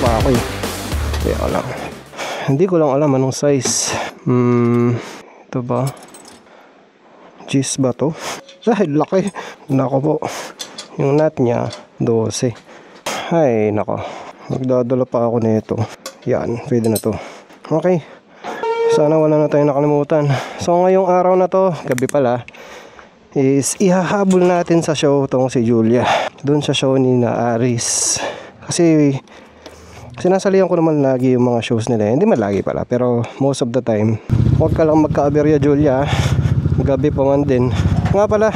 pa ako eh. Kaya lang. Hindi ko lang alam anong size. Ito ba? Gis ba to? Dahil laki. Nako po. Yung nut niya 12. Ay nako. Magdadala pa ako nito. Yan, pwede na to. Okay. Sana wala na tayong nakalimutan. So ngayong araw na to, gabi pala, is ihahabol natin sa show tong si Julia. Doon sa show ni na Aris. Kasi sinasalihan ko naman lagi yung mga shows nila. Hindi man lagi pala, pero most of the time. Huwag ka lang magka-aberya, Julia. Gabi pa man din. Nga pala,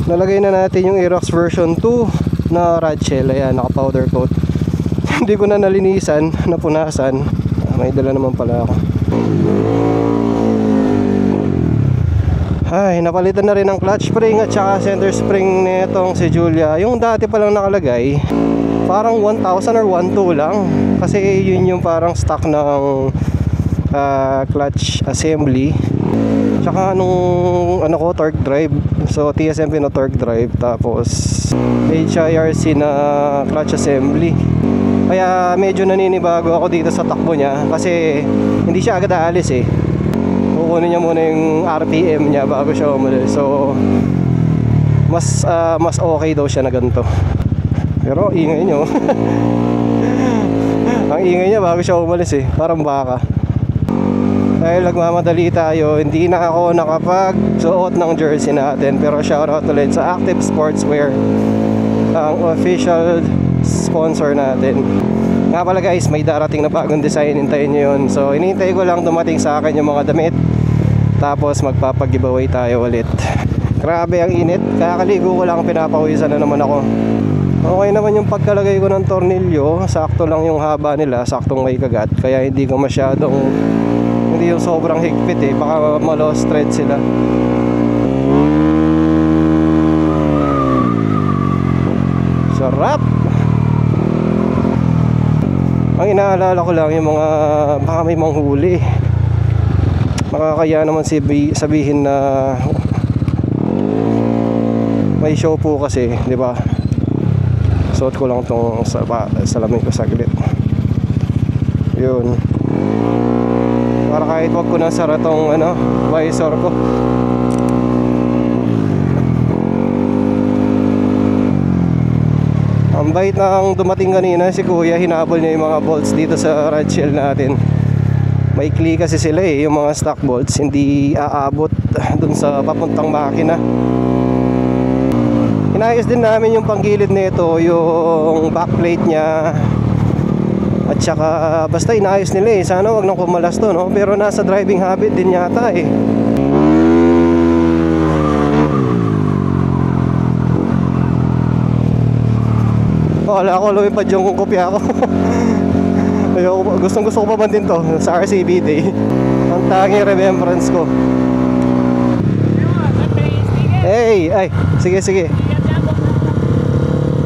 nalagay na natin yung Aerox version 2 na ratchel. Ayan, naka-powder coat. Hindi ko na nalinisan, napunasan. May dala naman pala ako. Ay, napalitan na rin ang clutch spring at saka center spring nitong si Julia. Yung dati palang nakalagay, parang 1,000 or 1,200 lang. Kasi yun yung parang stock ng clutch assembly. Tsaka nung ano ko, torque drive. So TSMP na torque drive. Tapos HIRC na clutch assembly. Kaya medyo naninibago ako dito sa takbo niya. Kasi hindi siya agad aalis eh. Kukunin niya muna yung RPM niya bago siya umalis. So mas okay daw siya na ganito. Pero ingay nyo. Ang ingay niya bago siya umalis eh. Parang baka. Dahil nagmamadali tayo, hindi na ako nakapag-suot ng jersey natin. Pero shoutout ulit sa Active Sportswear, ang official sponsor natin. Nga pala guys, may darating na bagong design. Hintayin nyo yun. So inintay ko lang dumating sa akin yung mga damit. Tapos magpapag-giveaway tayo ulit. Grabe ang init. Kakaligo ko lang, pinapawisan na naman ako. Okay naman yung pagkalagay ko ng tornilyo. Sakto lang yung haba nila, saktong may kagat. Kaya hindi ko masyadong, hindi yung sobrang higpit eh. Baka ma-lost thread sila. Sarap! Ang inaalala ko lang yung mga baka may manghuli. Makakaya naman sabihin na may show po kasi, di ba? Suot ko lang tong salamin ko saglit. Yun. Para kahit wag ko na sara tong visor ko. Ang bait ng dumating kanina si Kuya, hinabol niya yung mga bolts dito sa ratchel natin. Maikli kasi sila eh, yung mga stock bolts, hindi aabot dun sa papuntang makina. Inayos din namin yung panggilid nito, yung backplate niya. At saka basta inayos nila eh, sana wag nang kumalas to, no? Pero nasa driving habit din yata eh. Wala ko, lumipad yung kopya ko. Gustong gusto ko pa man din to sa RCB Day. Ang tanging remembrance ko. Hey, ay, sige.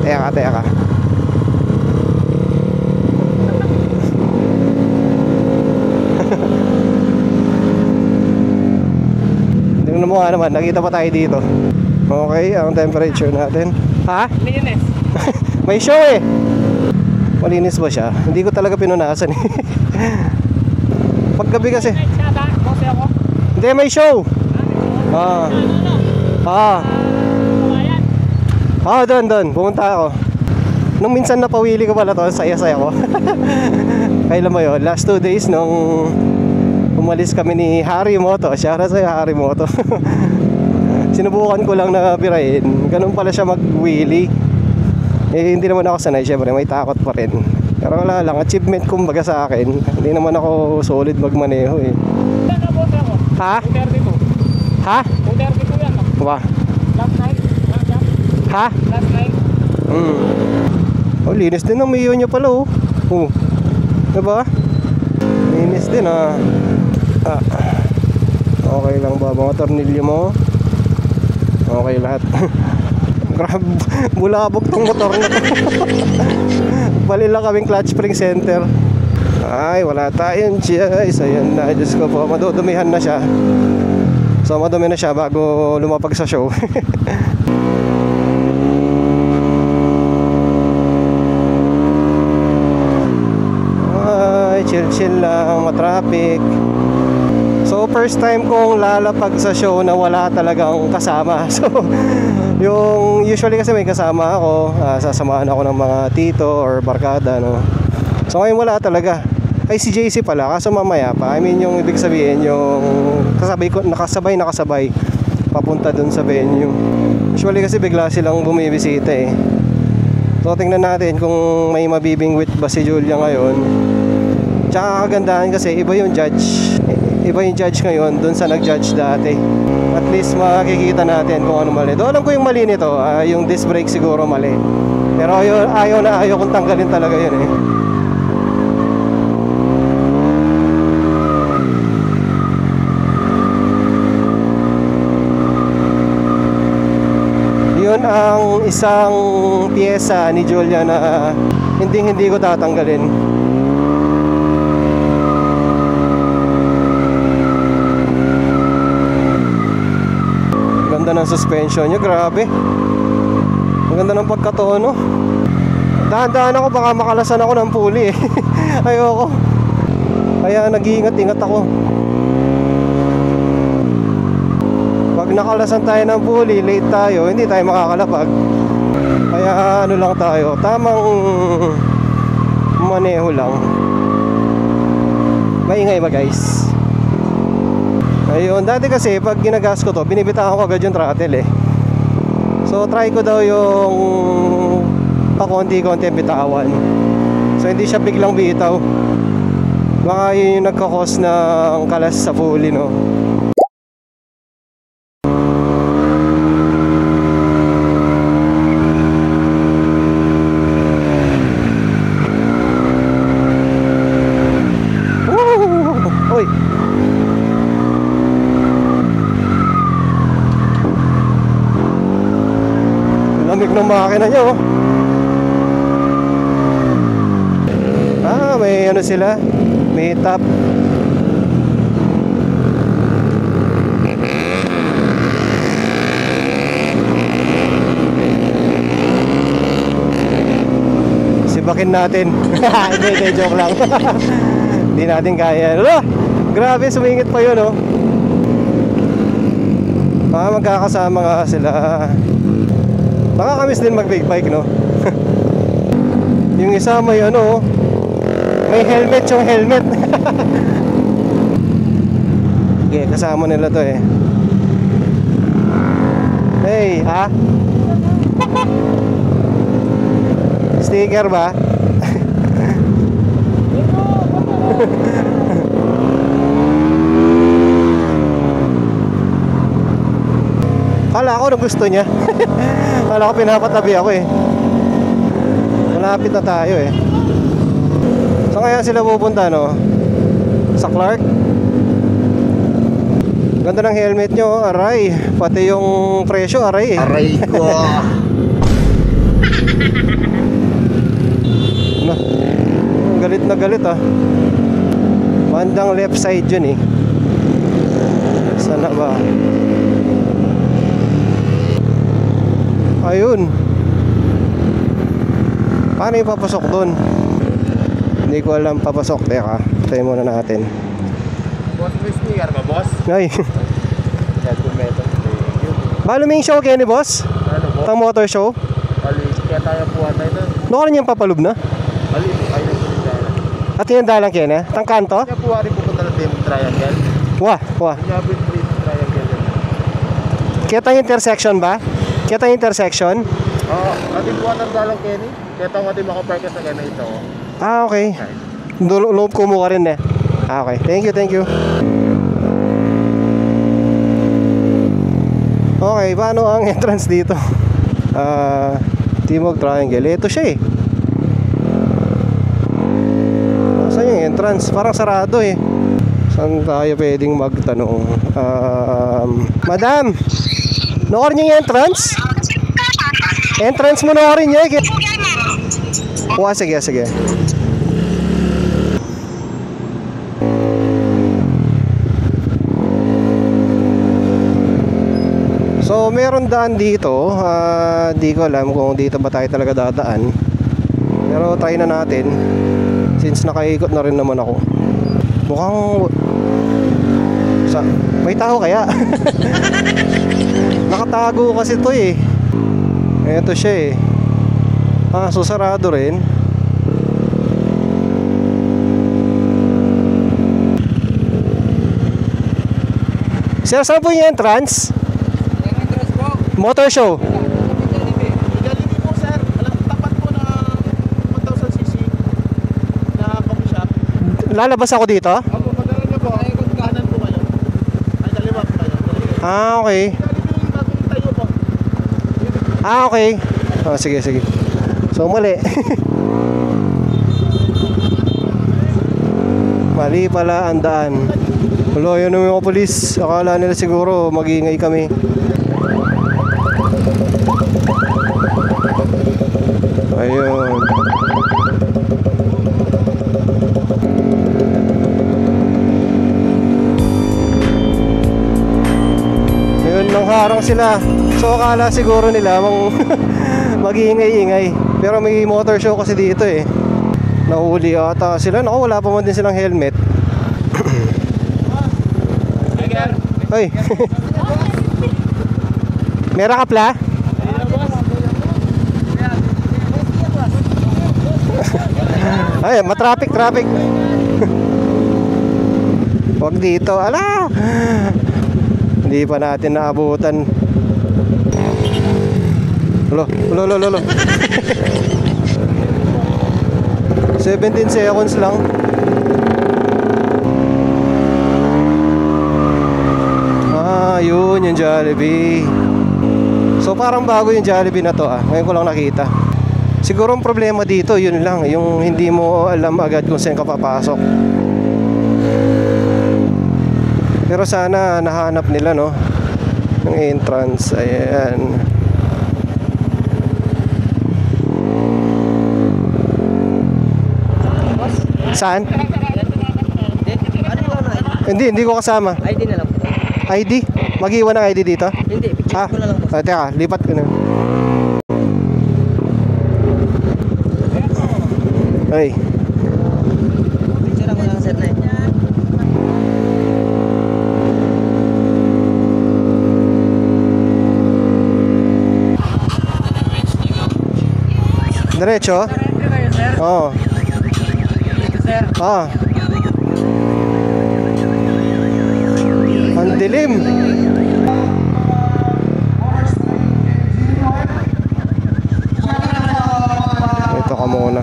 Teka ka. Tingnan mo nga naman, nakita pa tayo dito. Okay, ang temperature natin. Ha? Linis. May show eh. Malinis ba siya? Hindi ko talaga pinunasan eh. Paggabi kasi. Hindi, may show. Doon. Pumunta ako. Nung minsan napawili ko pala to, saya-saya ko. Kailan mo yun? Last 2 days nung umalis kami ni Harry Moto. Shoutout sa'yo, Harry Moto. Sinubukan ko lang na birahin. Ganun pala siya mag-wheelie. Eh, hindi naman ako sanay, syempre may takot pa rin. Pero wala lang, achievement kumbaga sa akin. Hindi naman ako solid magmaneho eh. Ha? 230 ha? 230 yan. Ba? Last night? Ha? Last night? Oh, linis din ang mayo niya pala oh. Diba? Linis din ah. Okay lang ba mga tornilyo mo? Okay lahat. Grabe, bulabog tong motor na to. Bali lang kaming clutch spring center. Ay, wala tayong guys. Ayan na, Diyos ko po, madudumihan na siya. So madumi na siya bago lumapag sa show. chill lang, matraffic. So first time kong lalapag sa show na wala talagang kasama. So yung usually kasi may kasama ako, sasamahan ako ng mga tito or barkada, no. So ngayon wala talaga. Ay, si JC pala, kaso mamaya pa. I mean, yung ibig sabihin, yung nakasabay papunta dun sa venue. Usually kasi bigla silang bumibisita eh. So tingnan natin kung may mabibingwit ba si Julia ngayon. Tsaka kagandahan kasi iba yung judge ngayon dun sa nag-judge dati. At least makikita natin kung ano mali. Doon alam ko yung mali nito, yung disc brake siguro mali. Pero ayaw kong tanggalin talaga yun eh. Yun ang isang piyesa ni Julia na hindi ko tatanggalin. Ganda ng suspension niya, grabe. Ang ganda ng pagkatono. Dahan-dahan ako, baka makalasan ako ng puli eh. Ayoko. Kaya nag-iingat-ingat ako. Pag nakalasan tayo ng puli, late tayo, hindi tayo makakalapag. Kaya ano lang tayo, tamang maneho lang. Maingay ba guys? Ayun, dati kasi pag ginagas ko to, binibitawan ko agad yung throttle eh. So try ko daw yung pakonti-konti bitawan. So hindi siya biglang bitaw. Baka yun yung nagkakos ng kalas sa puli, no. Lamig ng makina niya oh. May ano sila, may top. Sibakin natin. Hindi, joke lang. Hindi natin kaya. Grabe, sumingit pa yun oh. Magkakasama nga sila. Nakakamiss din mag-big bike, no? Yung isa may ano, may helmet yung helmet. Okay, kasama nila to eh. Hey, ha? Sticker ba? Kala ko nung gusto niya. Kala ko pinapatabi ako eh. Malapit na tayo eh. So kaya sila pupunta, no? Sa Clark. Ganda ng helmet nyo, aray. Pati yung presyo, aray eh. Aray ko. Galit na galit ah. Bandang left side yun eh. Sana ba? Ayun. Paano yung papasok doon? Hindi ko alam papasok. Teka, try muna natin. Boss, may speaker ba, boss? Ay. Balo may show kaya ni boss? Ano, boss? Tang motor show? Ali, kaya tayo buwan tayo doon. Nakaroon yung papalub na? Ali, ayun yung pinagdala. At yung dalang kaya na? Tang kanto? Kaya po rin pupunta ng Demon Triangle. Wah. Kanya po yung Demon Triangle. Kaya tayong intersection ba? Kaya tayong intersection? Oo, ating buwan ng dalang Kenny. Kaya tayo ating makaparkas na gana ito. Okay. Loob ko mo ka rin eh. Okay, thank you. Okay, paano ang entrance dito? Timog Triangle. Ito siya eh. Saan yung entrance? Parang sarado eh. Saan tayo pwedeng magtanong? Madam, noorin niyo yung entrance? Entrance mo noorin niyo eh. Sige. So meron daan dito. Di ko alam kung dito ba tayo talaga dadaan. Pero try na natin. Since nakaikot na rin naman ako. Mukhang may tao kaya? Nakatago kasi to eh. Ito siya eh. So sarado rin. Sir, saan po yung entrance? Motor show. Jollibee po sir. Tapat po na 1,000cc na coffee shop. Lalabas ako dito? Opo, pagdating niyo po, kanan po kayo. Ay, kaliwa po kayo. Okay. Jollibee yung bagong tayo po. Okay. Sige, sige. So, mali. Mali pala ang daan. Wala, yun yung mga polis. Akala nila siguro mag-iingay kami. Ayun. Yun, nangharang sila. So akala siguro nila mag-iingay-ingay. Pero may motor show kasi dito eh. Nahuli ata sila. Naku, wala pa man din silang helmet. Hoy. Meron ka pla? Ay, matraffic, traffic. Wag dito. Ala! Hindi pa natin naabutan. Lolo. 17 seconds lang. Yun yung Jollibee. So parang bago yung Jollibee na to ngayon ko lang nakita. Siguro ang problema dito yun lang, yung hindi mo alam agad kung saan ka papasok. Pero sana nahanap nila no yung entrance. Ayan. Saan? Hindi ko kasama. ID na lang po. ID? Mag-iwan ng ID dito? Hindi, picture ko na lang po. Teka, lipat ko na. Ay. Picture ako lang sir na Diretso? Oo. Dito sir. Ang dilim. Ito ka muna.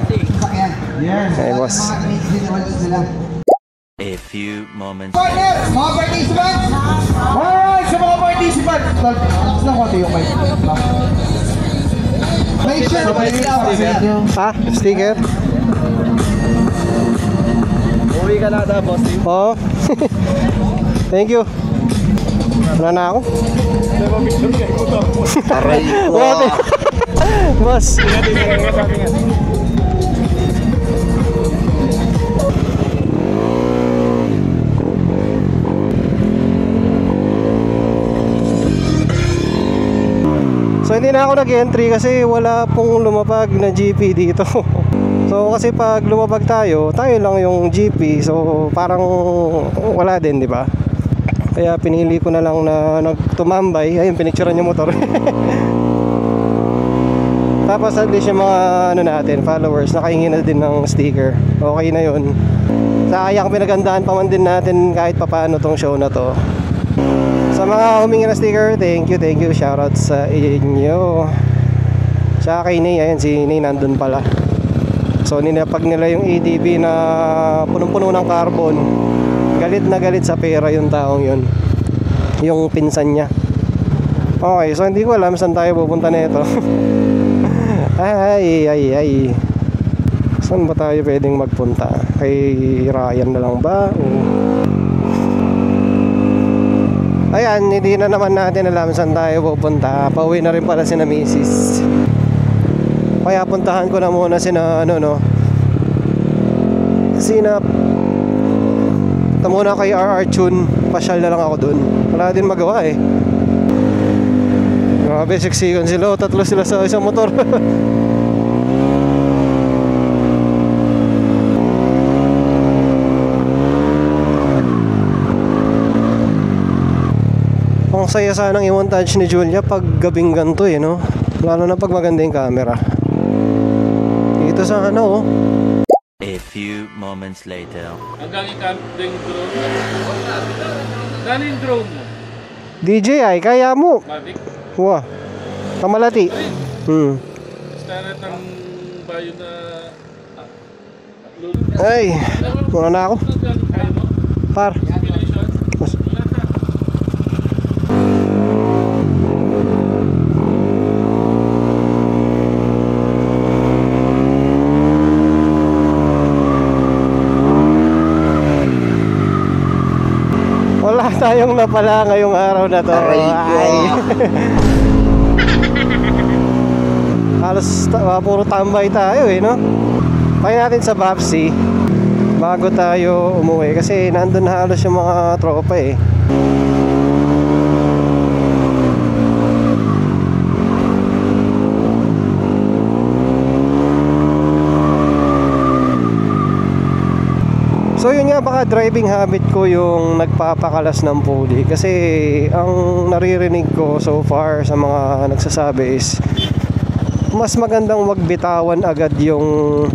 Ay, boss. A few moments Partners, mga participants! Alright, sa mga participants! Tapos lang konti yung mic. Make sure na Sticker? Uwi ka na ata, boss. Oo. Thank you. Wala na ako. Aray ko. Boss. So hindi na ako nag-entry kasi wala pong lumapag na GP dito. So kasi pag lumapag tayo lang yung GP. So parang wala din, di ba? Kaya pinili ko na lang na nagtumambay. Ayun, pinicturean yung motor. Tapos at least yung mga natin, followers, nakahingi na din ng sticker. Okay na yun. Sayang, pinagandaan pa man din natin kahit papaano tong show na to. Sa mga humingi na sticker, thank you. Shoutout sa inyo. Sa kay Ney, ayan si Ney nandun pala. So ninapag nila yung ADB na punong-puno ng carbon. Galit na galit sa pera yung taong yun. Yung pinsan niya. Okay, so hindi ko alam saan tayo pupunta nito. ay. Saan ba tayo pwedeng magpunta? Kay Ryan na lang ba? Ayan, hindi na naman natin alam saan tayo pupunta. Pauwi na rin pala si na Mrs. Kaya puntahan ko na muna sina Sinap. Ito muna kay RR Tune. Pasyal na lang ako dun. Wala din magawa eh. Grabe, siksikan sila. Tatlo sila sa isang motor. Ang saya sanang i-montage ni Julia pag gabing ganito eh, no? Lalo na pag maganda yung camera. Dito sa ano, oh. A few moments later. Hanggang ikating drone. Gano'n yung drone mo? DJI, kaya mo. Mavic? Wah, kamalati. Standard ng bayo na... Ay, muna na ako. Gano'n kayo mo? Par. Combination? Mas- Wala ka. Wala tayong napala ngayong araw na to. Ay. Halos puro tambay tayo eh, no? Pay natin sa Bapsi bago tayo umuwi kasi nandun na halos yung mga tropa eh. So yun nga, baka driving habit ko yung nagpapakalas ng pulley kasi ang naririnig ko so far sa mga nagsasabi is mas magandang wag bitawan agad yung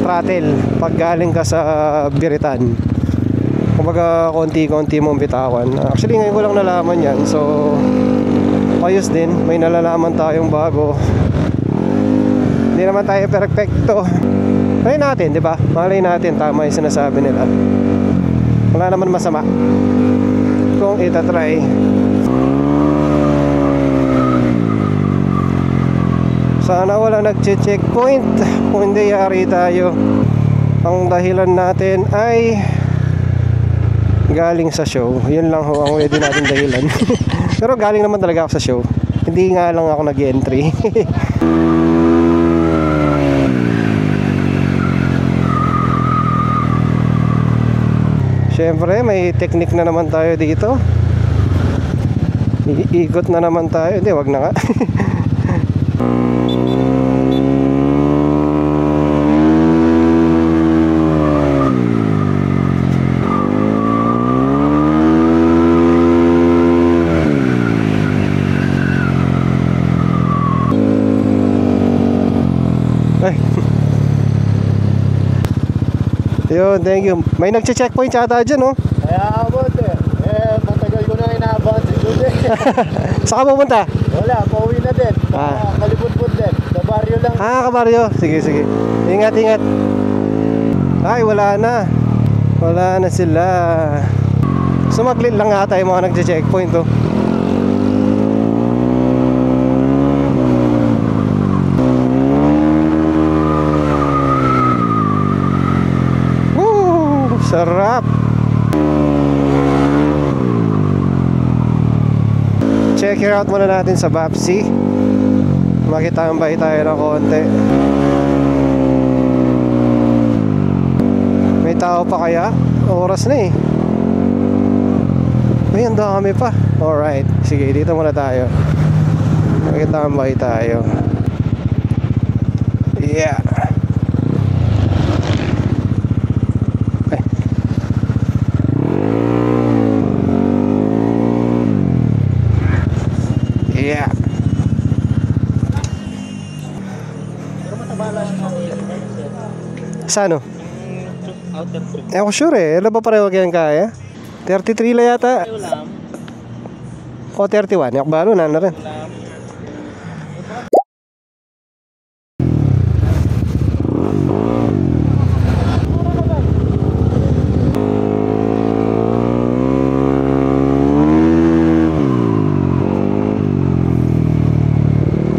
throttle pag galing ka sa biritan. Kumbaga konti-konti mong bitawan. Actually ngayon ko lang nalaman yan, so ayos din, may nalalaman tayong bago. Hindi naman tayo perfecto. Malay natin, di ba? Malay natin, tama yung sinasabi nila. Wala naman masama kung itatry. Sana wala nag-checkpoint. Kung hindi, yari tayo. Ang dahilan natin ay galing sa show. Yun lang ho ang pwede natin dahilan. Pero galing naman talaga ako sa show. Hindi nga lang ako nag-entry. Siyempre, may technique na naman tayo dito. Iikot na naman tayo. Hindi, wag na nga. Ay. Yun, thank you. May nagche-checkpoint yata dyan, oh. Kaya abot eh. Matagal ko na inaabot si Jude. Saan ka pupunta? Wala, pauwi na din. Kalipot-put din. Sa baryo lang. Kabaryo. Sige, sige. Ingat, ingat. Ay, wala na. Wala na sila. Sumaglit lang ata yung mga nagche-checkpoint, oh. Sarap. Check it out muna natin sa Bapsi. Makitambay tayo ng konti. May tao pa kaya? Oras na eh. Ay, ang dami pa. Alright, sige, dito muna tayo. Makitambay tayo. Yeah. Yeah. Sa ano? Ako sure eh. Alam ba pareho kayang kaya? 33 lang yata. O 31. Yak balo na rin.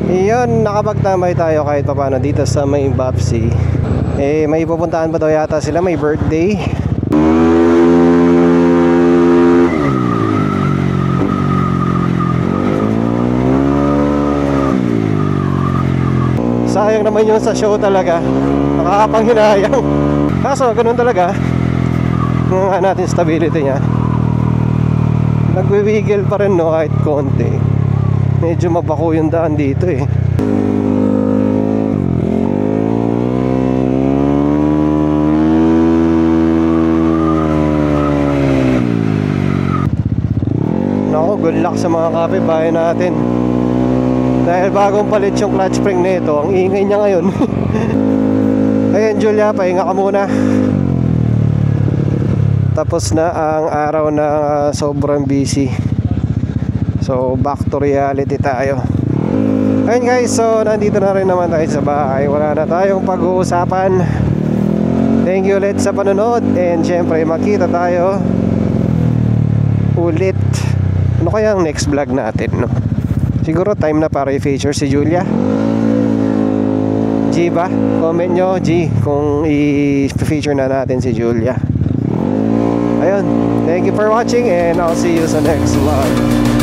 Iyon, nakapagtambay tayo kahit paano dito sa may Bapsi. Eh, may pupuntahan pa daw yata sila, may birthday. Sayang naman yun sa show talaga. Nakakapanghinayang. Kaso, ganun talaga. Nga natin stability niya. Nagwiwigil pa rin no, kahit konti. Medyo mabako yung daan dito eh. Naku, good luck sa mga kapitbahay natin. Dahil bagong palit yung clutch spring nito, ang ingay niya ngayon. Ayun Julia, pahinga ka muna. Tapos na ang araw na sobrang busy. So back to reality tayo. Ayun guys, so nandito na rin naman tayo sa bahay. Wala na tayong pag-uusapan. Thank you ulit sa panonood. And syempre makita tayo ulit. Ano kaya ang next vlog natin, no? Siguro time na para i-feature si Julia. G ba? Comment nyo G kung i-feature na natin si Julia. Ayun, thank you for watching and I'll see you sa next vlog.